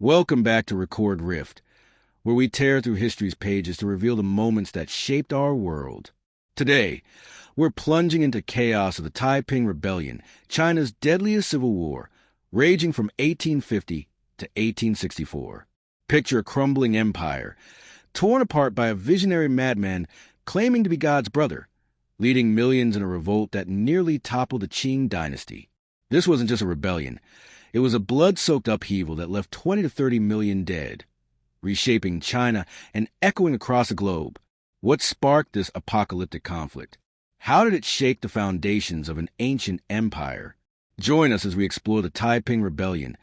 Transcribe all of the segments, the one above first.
Welcome back to Record Rift, where we tear through history's pages to reveal the moments that shaped our world. Today, we're plunging into chaos of the Taiping Rebellion, China's deadliest civil war, raging from 1850 to 1864. Picture a crumbling empire, torn apart by a visionary madman claiming to be God's brother, leading millions in a revolt that nearly toppled the Qing Dynasty. This wasn't just a rebellion. It was a blood-soaked upheaval that left 20 to 30 million dead, reshaping China and echoing across the globe. What sparked this apocalyptic conflict? How did it shake the foundations of an ancient empire? Join us as we explore the Taiping Rebellion,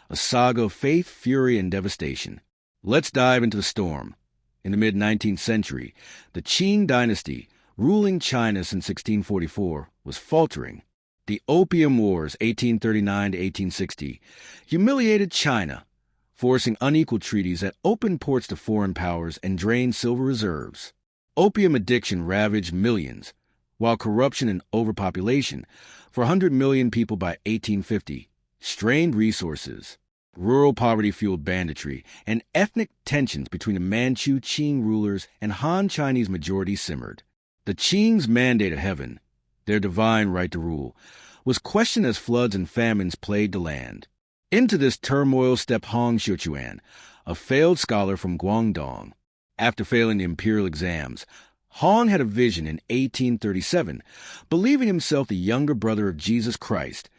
a saga of faith, fury, and devastation. Let's dive into the storm. In the mid-19th century, the Qing Dynasty, ruling China since 1644, was faltering. The Opium Wars, 1839 to 1860, humiliated China, forcing unequal treaties that opened ports to foreign powers and drained silver reserves. Opium addiction ravaged millions, while corruption and overpopulation, for 100 million people by 1850, strained resources. Rural poverty fueled banditry, and ethnic tensions between the Manchu Qing rulers and Han Chinese majority simmered. The Qing's mandate of heaven, their divine right to rule, was questioned as floods and famines plagued the land. Into this turmoil stepped Hong Xiuquan, a failed scholar from Guangdong. After failing the imperial exams, Hong had a vision in 1837, believing himself the younger brother of Jesus Christ,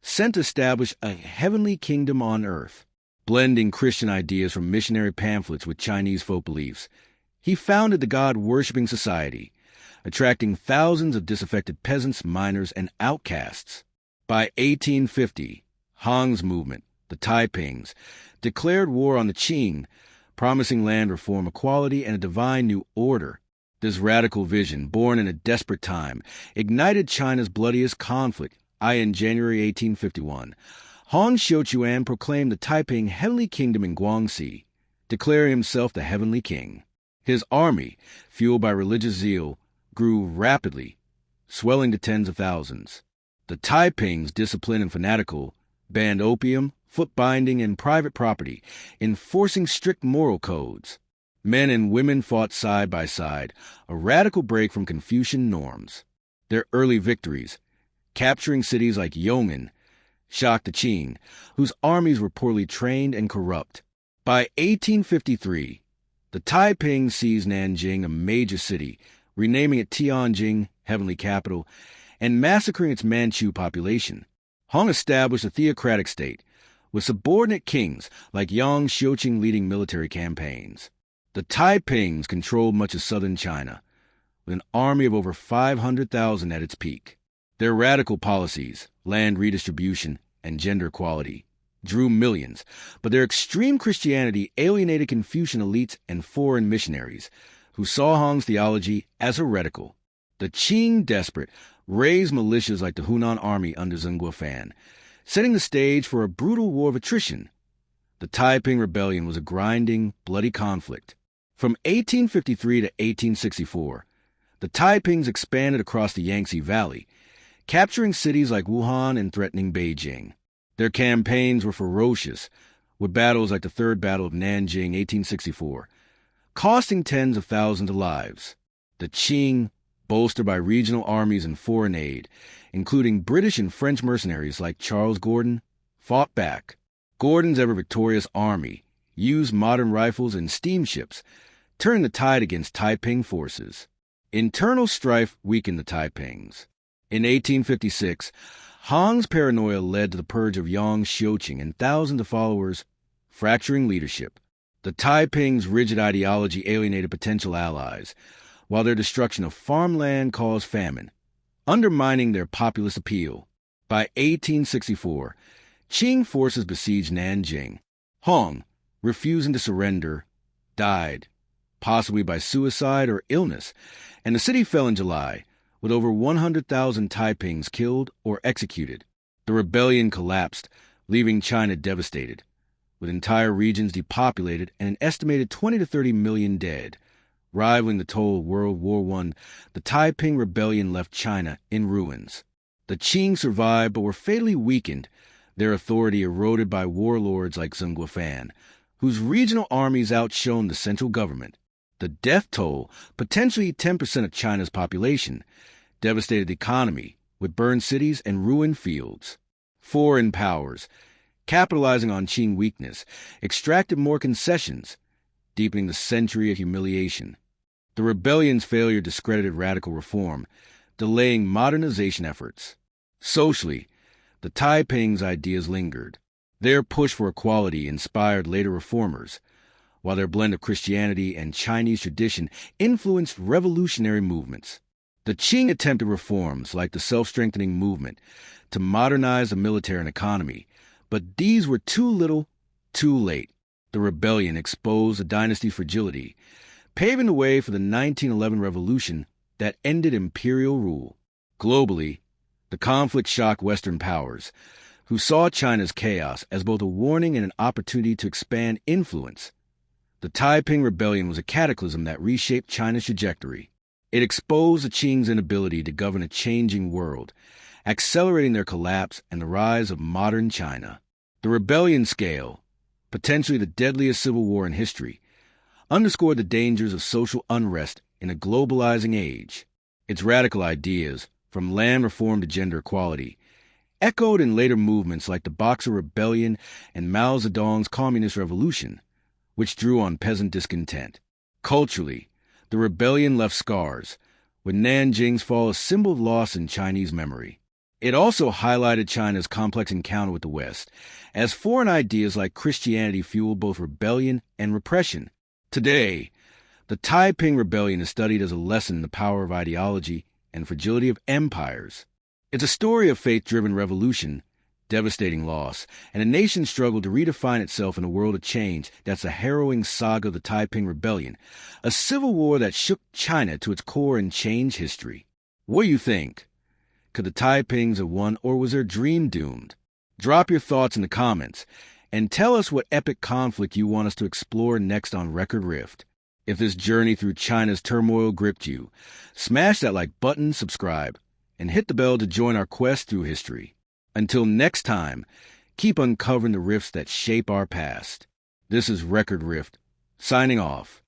sent to establish a heavenly kingdom on earth. Blending Christian ideas from missionary pamphlets with Chinese folk beliefs, he founded the God-worshipping society, attracting thousands of disaffected peasants, miners, and outcasts. By 1850, Hong's movement, the Taipings, declared war on the Qing, promising land reform, equality, and a divine new order. This radical vision, born in a desperate time, ignited China's bloodiest conflict. In January 1851, Hong Xiuquan proclaimed the Taiping Heavenly Kingdom in Guangxi, declaring himself the Heavenly King. His army, fueled by religious zeal, grew rapidly, swelling to tens of thousands. The Taipings, disciplined and fanatical, banned opium, foot binding, and private property, enforcing strict moral codes. Men and women fought side by side, a radical break from Confucian norms. Their early victories, capturing cities like Yong'an, shocked the Qing, whose armies were poorly trained and corrupt. By 1853, the Taiping seized Nanjing, a major city, renaming it Tianjin, heavenly capital, and massacring its Manchu population. Hong established a theocratic state, with subordinate kings like Yang Xiuqing leading military campaigns. The Taipings controlled much of southern China, with an army of over 500,000 at its peak. Their radical policies, land redistribution, and gender equality, drew millions, but their extreme Christianity alienated Confucian elites and foreign missionaries, who saw Hong's theology as heretical. The Qing, desperate, raised militias like the Hunan army under Zheng Fan, setting the stage for a brutal war of attrition. The Taiping Rebellion was a grinding, bloody conflict. From 1853 to 1864, the Taipings expanded across the Yangtze Valley, capturing cities like Wuhan and threatening Beijing. Their campaigns were ferocious, with battles like the Third Battle of Nanjing, 1864, costing tens of thousands of lives. The Qing, bolstered by regional armies and foreign aid, including British and French mercenaries like Charles Gordon, fought back. Gordon's ever-victorious army used modern rifles and steamships, turning the tide against Taiping forces. Internal strife weakened the Taipings. In 1856, Hong's paranoia led to the purge of Yang Xiuqing and thousands of followers, fracturing leadership. The Taiping's rigid ideology alienated potential allies, while their destruction of farmland caused famine, undermining their populist appeal. By 1864, Qing forces besieged Nanjing. Hong, refusing to surrender, died, possibly by suicide or illness, and the city fell in July, with over 100,000 Taipings killed or executed. The rebellion collapsed, leaving China devastated, with entire regions depopulated and an estimated 20 to 30 million dead. Rivaling the toll of World War I, the Taiping Rebellion left China in ruins. The Qing survived but were fatally weakened, their authority eroded by warlords like Qing Dynasty, whose regional armies outshone the central government. The death toll, potentially 10% of China's population, devastated the economy with burned cities and ruined fields. Foreign powers, capitalizing on Qing weakness, extracted more concessions, deepening the century of humiliation. The rebellion's failure discredited radical reform, delaying modernization efforts. Socially, the Taiping's ideas lingered. Their push for equality inspired later reformers, while their blend of Christianity and Chinese tradition influenced revolutionary movements. The Qing attempted reforms like the self-strengthening movement to modernize the military and economy, but these were too little, too late. The rebellion exposed the dynasty's fragility, paving the way for the 1911 revolution that ended imperial rule. Globally, the conflict shocked Western powers, who saw China's chaos as both a warning and an opportunity to expand influence. The Taiping Rebellion was a cataclysm that reshaped China's trajectory. It exposed the Qing's inability to govern a changing world, accelerating their collapse and the rise of modern China. The rebellion's scale, potentially the deadliest civil war in history, underscored the dangers of social unrest in a globalizing age. Its radical ideas, from land reform to gender equality, echoed in later movements like the Boxer Rebellion and Mao Zedong's Communist Revolution, which drew on peasant discontent. Culturally, the rebellion left scars, with Nanjing's fall a symbol of loss in Chinese memory. It also highlighted China's complex encounter with the West, as foreign ideas like Christianity fueled both rebellion and repression. Today, the Taiping Rebellion is studied as a lesson in the power of ideology and fragility of empires. It's a story of faith-driven revolution, devastating loss, and a nation's struggle to redefine itself in a world of change. That's a harrowing saga of the Taiping Rebellion, a civil war that shook China to its core and changed history. What do you think? Could the Taipings have won, or was their dream doomed? Drop your thoughts in the comments, and tell us what epic conflict you want us to explore next on Record Rift. If this journey through China's turmoil gripped you, smash that like button, subscribe, and hit the bell to join our quest through history. Until next time, keep uncovering the rifts that shape our past. This is Record Rift, signing off.